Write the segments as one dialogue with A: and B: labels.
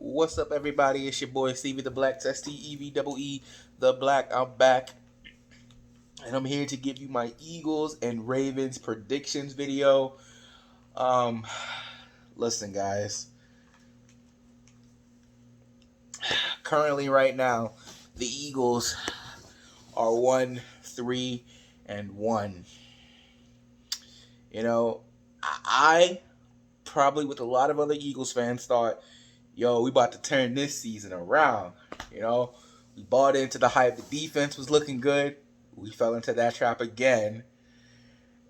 A: What's up, everybody? It's your boy Stevie the Black, STEVEE, the Black. I'm back, and I'm here to give you my Eagles and Ravens predictions video. Um, Listen, guys. Currently, right now, the Eagles are 1-3-1. You know, I probably with a lot of other Eagles fans thought, yo, we about to turn this season around. You know, we bought into the hype. The defense was looking good. We fell into that trap again.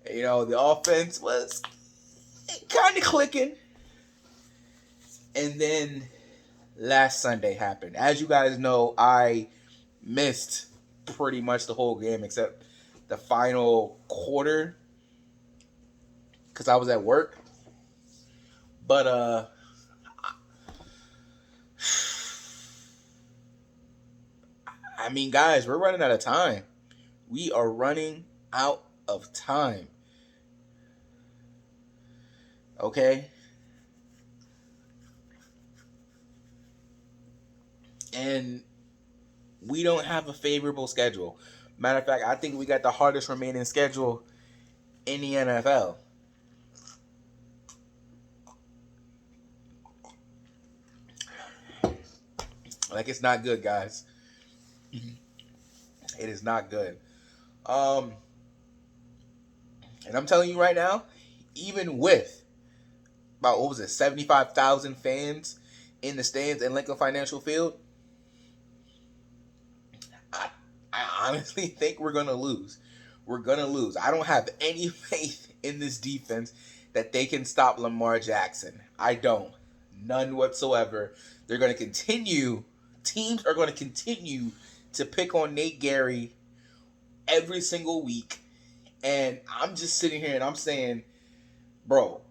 A: You know, the offense was kind of clicking. And then last Sunday happened. As you guys know, I missed pretty much the whole game except the final quarter because I was at work. But I mean, guys, we're running out of time. We are running out of time. Okay? And we don't have a favorable schedule. Matter of fact, I think we got the hardest remaining schedule in the NFL. Like, it's not good, guys. It is not good. Um, and I'm telling you right now, even with about, what was it, 75,000 fans in the stands in Lincoln Financial Field, I, I honestly think we're going to lose. We're going to lose. I don't have any faith in this defense that they can stop Lamar Jackson. I don't. None whatsoever. They're going to continue, teams are going to continue to pick on Nate Gary every single week. And I'm just sitting here and I'm saying, bro,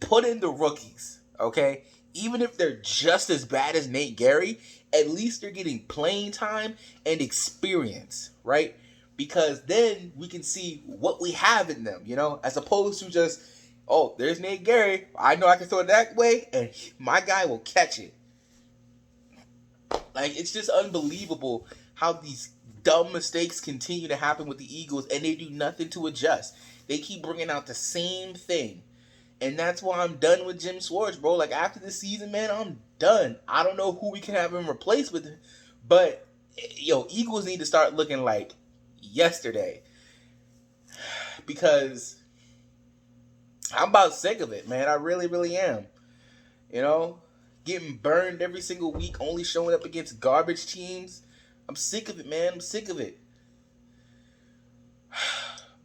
A: put in the rookies, okay? Even if they're just as bad as Nate Gary, at least they're getting playing time and experience, right? Because then we can see what we have in them, you know, as opposed to just, oh, there's Nate Gary. I know I can throw it that way, and my guy will catch it. Like, it's just unbelievable how these dumb mistakes continue to happen with the Eagles, and they do nothing to adjust. They keep bringing out the same thing. And that's why I'm done with Jim Schwartz, bro. Like, after this season, man, I'm done. I don't know who we can have him replace with, but, yo, Eagles need to start looking like yesterday. Because I'm about sick of it, man. I really, really am. You know? Getting burned every single week, only showing up against garbage teams. I'm sick of it, man. I'm sick of it.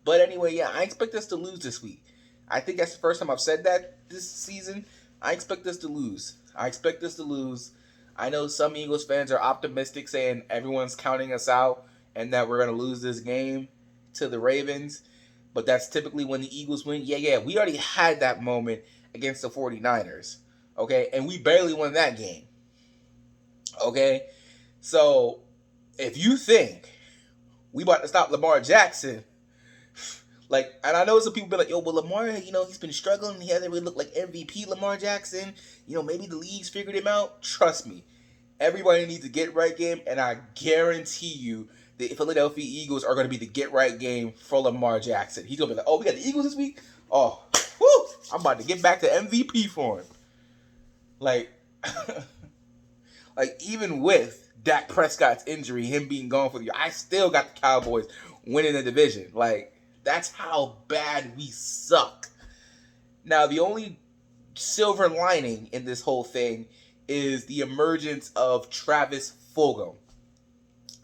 A: But anyway, yeah, I expect us to lose this week. I think that's the first time I've said that this season. I expect us to lose. I expect us to lose. I know some Eagles fans are optimistic, saying everyone's counting us out and that we're going to lose this game to the Ravens. But that's typically when the Eagles win. Yeah, we already had that moment against the 49ers. Okay, and we barely won that game. Okay, so if you think we about to stop Lamar Jackson, like, and I know some people be like, yo, well, Lamar, you know, he's been struggling. He hasn't really looked like MVP Lamar Jackson. You know, maybe the league's figured him out. Trust me, everybody needs a get right game, and I guarantee you the Philadelphia Eagles are going to be the get right game for Lamar Jackson. He's going to be like, oh, we got the Eagles this week? Oh, whoo, I'm about to get back to MVP for him. Like, like, even with Dak Prescott's injury, him being gone for the year, I still got the Cowboys winning the division. Like, that's how bad we suck. Now, the only silver lining in this whole thing is the emergence of Travis Fulgham.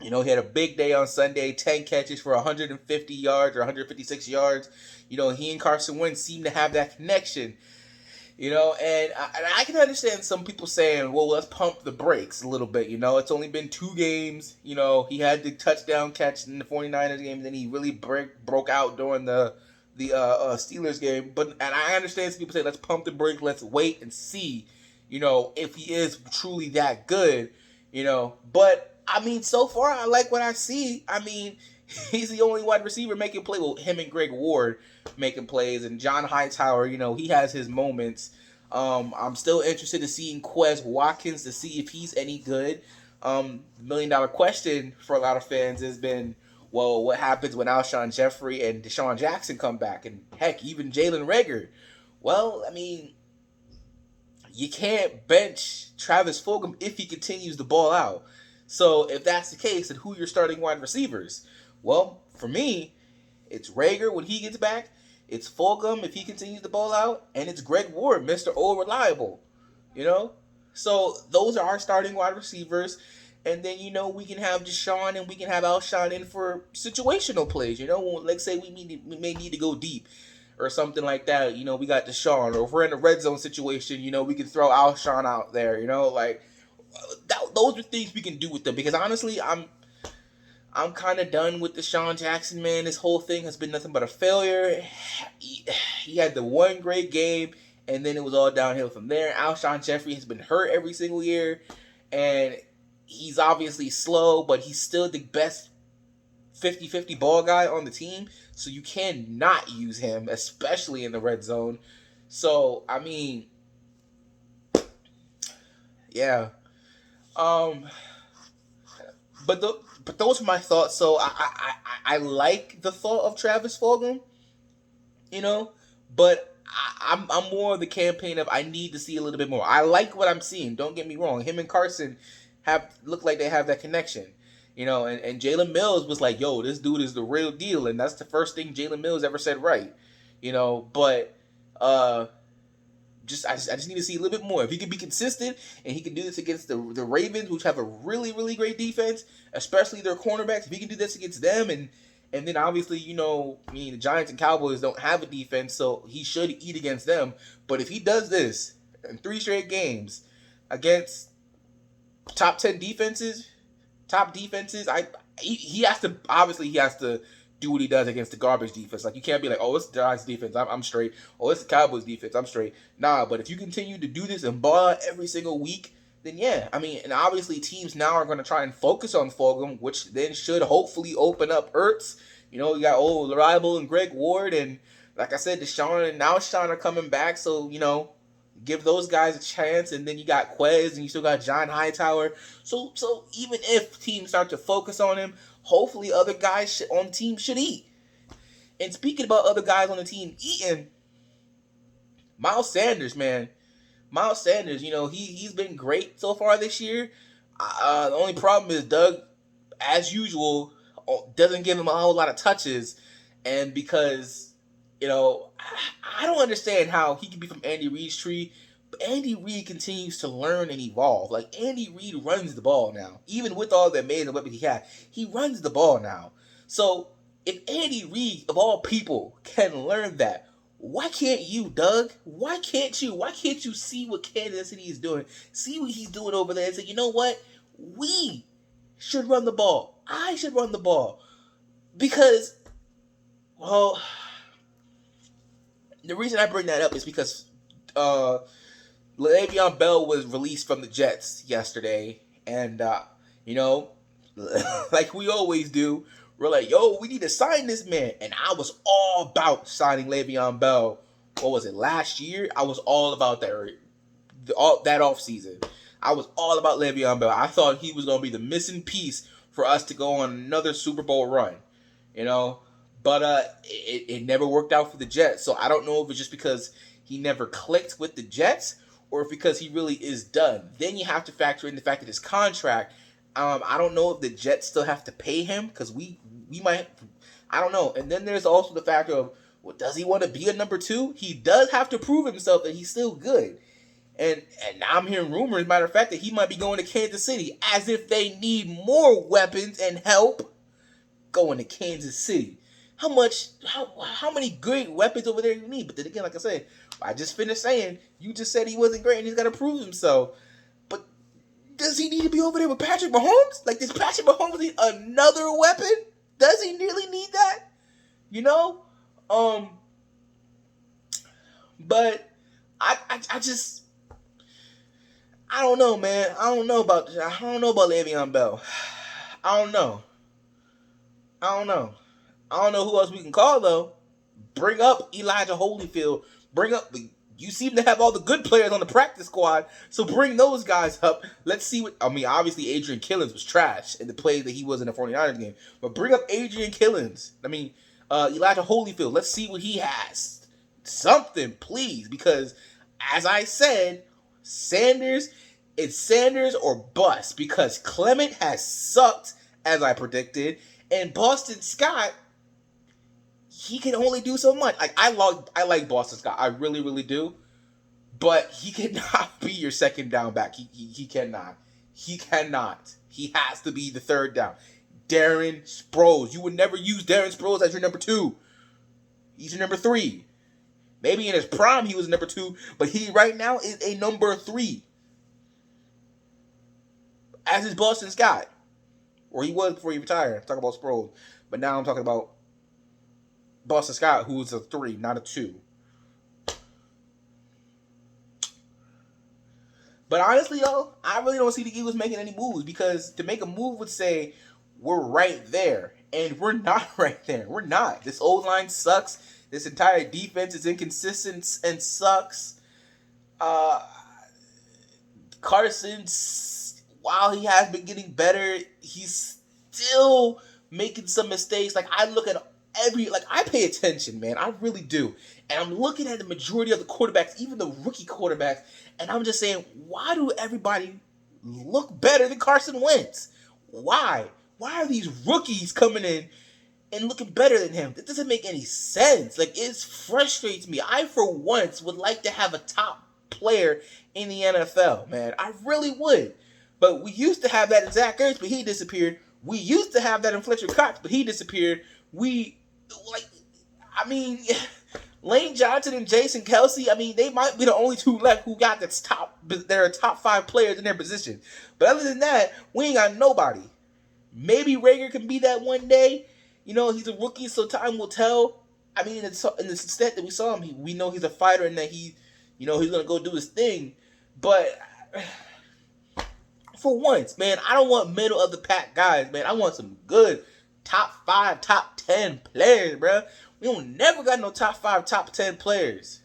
A: You know, he had a big day on Sunday, 10 catches for 150 yards or 156 yards. You know, he and Carson Wentz seem to have that connection. You know, and I can understand some people saying, well, let's pump the brakes a little bit. You know, it's only been 2 games. You know, he had the touchdown catch in the 49ers game, and then he really broke out during the Steelers game. But and I understand some people say, let's pump the brakes, let's wait and see, you know, if he is truly that good, you know. But, I mean, so far, I like what I see. I mean, he's the only wide receiver making play. Well, him and Greg Ward making plays, and John Hightower, you know, he has his moments. I'm still interested in seeing Quez Watkins to see if he's any good. The $1 million question for a lot of fans has been, well, what happens when Alshon Jeffrey and Deshaun Jackson come back, and heck, even Jalen Reagor? Well, I mean, you can't bench Travis Fulgham if he continues to ball out. So if that's the case, then who are your starting wide receivers? Well, for me, it's Reagor when he gets back. It's Fulgham if he continues to ball out, and it's Greg Ward, Mr. Old Reliable. You know, so those are our starting wide receivers, and then we can have Deshaun and we can have Alshon in for situational plays. Let's say we may need to go deep or something like that. We got Deshaun, or if we're in a red zone situation, we can throw Alshon out there. Those are things we can do with them, because honestly, I'm kind of done with Deshaun Jackson, man. This whole thing has been nothing but a failure. He had the one great game, and then it was all downhill from there. Alshon Jeffrey has been hurt every single year, and he's obviously slow, but he's still the best 50-50 ball guy on the team, so you cannot use him, especially in the red zone. So, I mean, yeah. But those are my thoughts. So I like the thought of Travis Fulgham, but I'm more of the campaign of I need to see a little bit more. I like what I'm seeing. Don't get me wrong. Him and Carson look like they have that connection. And Jalen Mills was like, yo, this dude is the real deal, and that's the first thing Jalen Mills ever said right. But I just need to see a little bit more. If he can be consistent and he can do this against the Ravens, which have a really, really great defense, especially their cornerbacks, if he can do this against them, and then obviously, the Giants and Cowboys don't have a defense, so he should eat against them. But if he does this in 3 straight games against top 10 defenses, he has to do what he does against the garbage defense. Like, you can't be like, oh, it's the Giants defense, I'm straight. Oh, it's the Cowboys defense, I'm straight. Nah, but if you continue to do this and ball out every single week, then yeah. I mean, and obviously teams now are going to try and focus on Fulgham, which then should hopefully open up Ertz. You got Old Reliable and Greg Ward, and like I said, Deshaun and Alshon are coming back, so, give those guys a chance. And then you got Quez, and you still got John Hightower. So even if teams start to focus on him, hopefully other guys on the team should eat. And speaking about other guys on the team eating, Miles Sanders, man. Miles Sanders, he's been great so far this year. The only problem is Doug, as usual, doesn't give him a whole lot of touches. And because, I don't understand how he can be from Andy Reid's tree, but Andy Reid continues to learn and evolve. Like, Andy Reid runs the ball now. Even with all the amazing weapons he had, he runs the ball now. So, if Andy Reid, of all people, can learn that, why can't you, Doug? Why can't you? Why can't you see what Kansas City is doing? See what he's doing over there and say, you know what? We should run the ball. I should run the ball. Because, well, the reason I bring that up is because Le'Veon Bell was released from the Jets yesterday, and like we always do, we're like, yo, we need to sign this man. And I was all about signing Le'Veon Bell. What was it, last year? I was all about that offseason. I was all about Le'Veon Bell. I thought he was going to be the missing piece for us to go on another Super Bowl run, But it never worked out for the Jets. So I don't know if it's just because he never clicked with the Jets or if because he really is done. Then you have to factor in the fact that his contract, I don't know if the Jets still have to pay him, because we might, I don't know. And then there's also the factor of, well, does he want to be a number 2? He does have to prove himself that he's still good. And now I'm hearing rumors, matter of fact, that he might be going to Kansas City, as if they need more weapons and help going to Kansas City. How many great weapons over there you need? But then again, like I said, I just finished saying, you just said he wasn't great and he's got to prove himself. But does he need to be over there with Patrick Mahomes? Like, does Patrick Mahomes need another weapon? Does he really need that? But I just, I don't know, man. I don't know about Le'Veon Bell. I don't know who else we can call, though. Bring up Elijah Holyfield. Bring up You seem to have all the good players on the practice squad, so bring those guys up. Let's see what... I mean, obviously, Adrian Killins was trash in the play that he was in the 49ers game. But bring up Adrian Killins. I mean, Elijah Holyfield. Let's see what he has. Something, please. Because, as I said, it's Sanders or bust. Because Clement has sucked, as I predicted. And Boston Scott... he can only do so much. Like I like Boston Scott. I really, really do. But he cannot be your second down back. He cannot. He cannot. He has to be the third down. Darren Sproles. You would never use Darren Sproles as your number 2. He's your number 3. Maybe in his prime he was number 2, but he right now is a number 3. As is Boston Scott. Or he was before he retired. I'm talking about Sproles. But now I'm talking about Boston Scott, who's a 3, not a 2. But honestly, though, I really don't see the Eagles making any moves because to make a move would say we're right there. And we're not right there. We're not. This old line sucks. This entire defense is inconsistent and sucks. Carson, while he has been getting better, he's still making some mistakes. Like, I look at I pay attention, man. I really do. And I'm looking at the majority of the quarterbacks, even the rookie quarterbacks, and I'm just saying, why do everybody look better than Carson Wentz? Why? Why are these rookies coming in and looking better than him? That doesn't make any sense. Like, it frustrates me. I, for once, would like to have a top player in the NFL, man. I really would. But we used to have that in Zach Ertz, but he disappeared. We used to have that in Fletcher Cox, but he disappeared. Lane Johnson and Jason Kelsey, I mean, they might be the only 2 left who got they're top 5 players in their position. But other than that, we ain't got nobody. Maybe Rager can be that one day. You know, he's a rookie, so time will tell. I mean, in the extent that we saw him, we know he's a fighter and that he's going to go do his thing. But for once, man, I don't want middle of the pack guys, man. I want some good top 5, top 10 players, bro. We don't never got no top 5, top 10 players.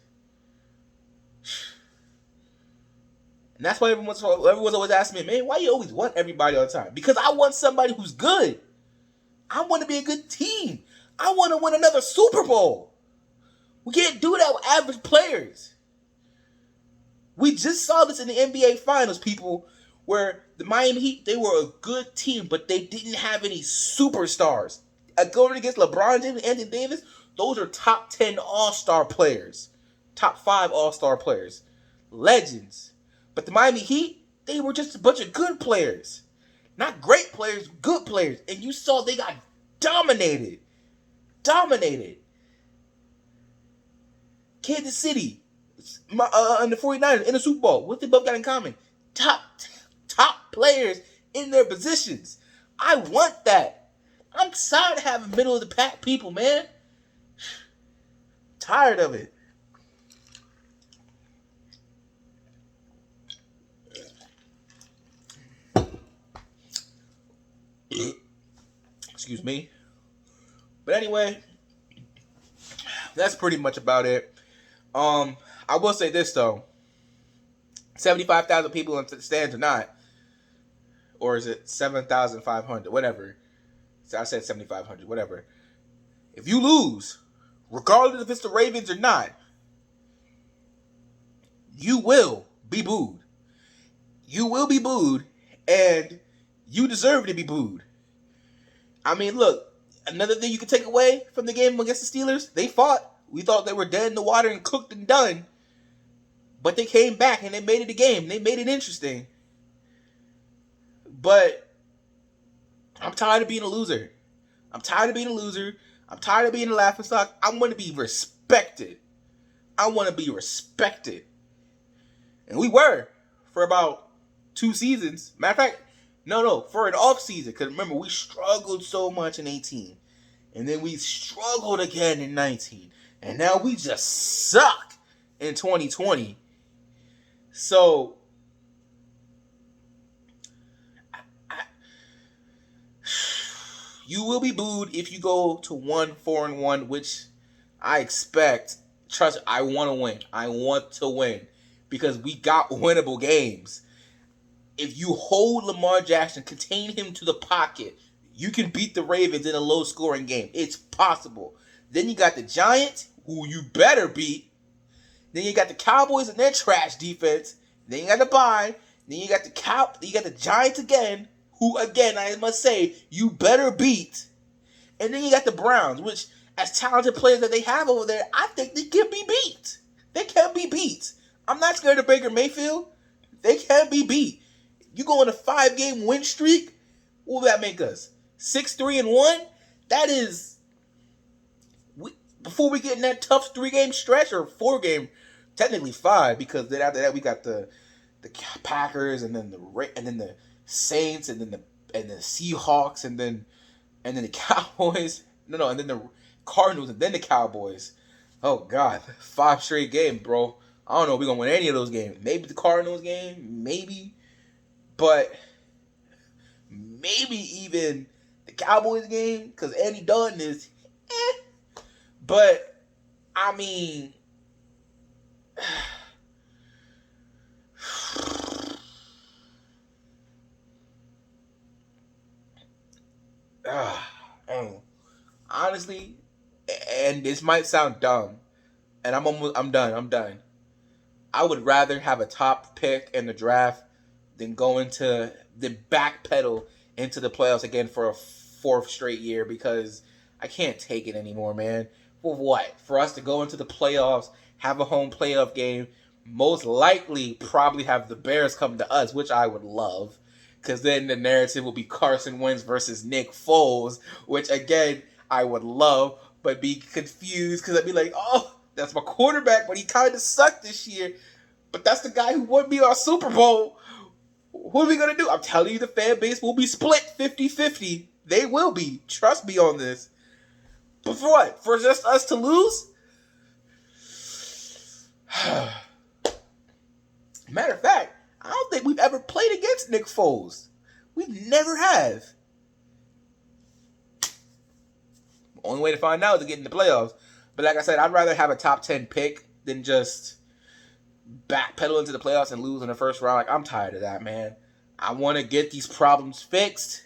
A: And that's why everyone's always asking me, man, why you always want everybody all the time? Because I want somebody who's good. I want to be a good team. I want to win another Super Bowl. We can't do that with average players. We just saw this in the NBA Finals, people, where the Miami Heat, they were a good team, but they didn't have any superstars. Going against LeBron James and Anthony Davis, those are top 10 all-star players. Top 5 all-star players. Legends. But the Miami Heat, they were just a bunch of good players. Not great players, good players. And you saw they got dominated. Dominated. Kansas City, and the 49ers in the Super Bowl. What they both got in common? Top players in their positions. I want that. I'm tired of having middle of the pack people, man. Tired of it. Excuse me. But anyway, that's pretty much about it. I will say this though. 75,000 people in the stands or not. Or is it 7,500? Whatever. So I said 7,500. Whatever. If you lose, regardless if it's the Ravens or not, you will be booed. You will be booed, and you deserve to be booed. I mean, look, another thing you can take away from the game against the Steelers, they fought. We thought they were dead in the water and cooked and done. But they came back and they made it a game. They made it interesting. But I'm tired of being a loser. I'm tired of being a loser. I'm tired of being a laughingstock. I want to be respected. I want to be respected. And we were for about 2 seasons. Matter of fact, no, for an off season. Because remember, we struggled so much in 18. And then we struggled again in 19. And now we just suck in 2020. So, you will be booed if you go to 1-4-1, which I expect. Trust me, I want to win. I want to win because we got winnable games. If you hold Lamar Jackson, contain him to the pocket, you can beat the Ravens in a low-scoring game. It's possible. Then you got the Giants, who you better beat. Then you got the Cowboys and their trash defense. Then you got the bye. Then you got the Giants again, who again I must say you better beat. And then you got the Browns, which as talented players that they have over there, I think they can be beat. They can be beat. I'm not scared of Baker Mayfield. They can be beat. You go on a 5-game win streak. What will that make us? 6-3-1. That is. Before we get in that tough 3-game stretch or 4-game, technically 5, because then after that we got the Packers and then the Saints and then the Seahawks and then the Cowboys. No, and then the Cardinals and then the Cowboys. Oh God, 5 straight games, bro. I don't know if we're gonna win any of those games. Maybe the Cardinals game, maybe, but maybe even the Cowboys game because Andy Dalton is. But I mean. Honestly, and this might sound dumb, and I'm done. I would rather have a top pick in the draft than backpedal into the playoffs again for a 4th straight year because I can't take it anymore, man. For what? For us to go into the playoffs, have a home playoff game, most likely probably have the Bears come to us, which I would love. Because then the narrative will be Carson Wentz versus Nick Foles, which again, I would love, but be confused because I'd be like, oh, that's my quarterback, but he kind of sucked this year. But that's the guy who won me our Super Bowl. What are we going to do? I'm telling you, the fan base will be split 50-50. They will be. Trust me on this. But for what? For just us to lose? Matter of fact, I don't think we've ever played against Nick Foles. We never have. Only way to find out is to get in the playoffs. But like I said, I'd rather have a top 10 pick than just backpedal into the playoffs and lose in the first round. Like, I'm tired of that, man. I want to get these problems fixed.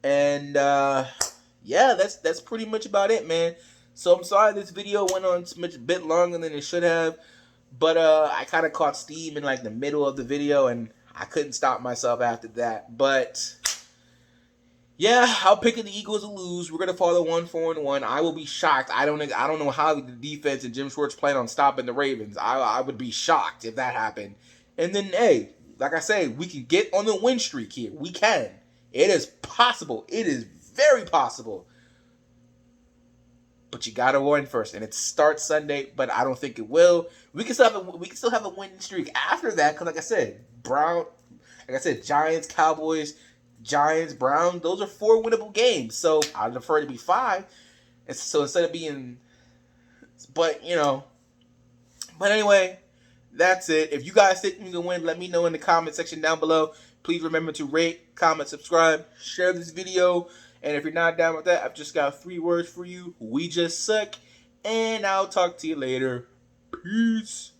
A: And, yeah, that's pretty much about it, man. So I'm sorry this video went on a bit longer than it should have. But I kind of caught steam in like the middle of the video, and I couldn't stop myself after that. But yeah, I'll pick the Eagles to lose. We're gonna follow 1-4-1. I will be shocked. I don't know how the defense and Jim Schwartz plan on stopping the Ravens. I would be shocked if that happened. And then hey, like I say, we can get on the win streak here. We can. It is possible. It is very possible. But you gotta win first, and it starts Sunday. But I don't think it will. We can still have a winning streak after that, because like I said, Giants, Cowboys, Giants, Browns. Those are 4 winnable games. So I'd prefer it to be 5. And so instead of being, but anyway, that's it. If you guys think we can win, let me know in the comment section down below. Please remember to rate, comment, subscribe, share this video. And if you're not down with that, I've just got 3 words for you. We just suck. And I'll talk to you later. Peace.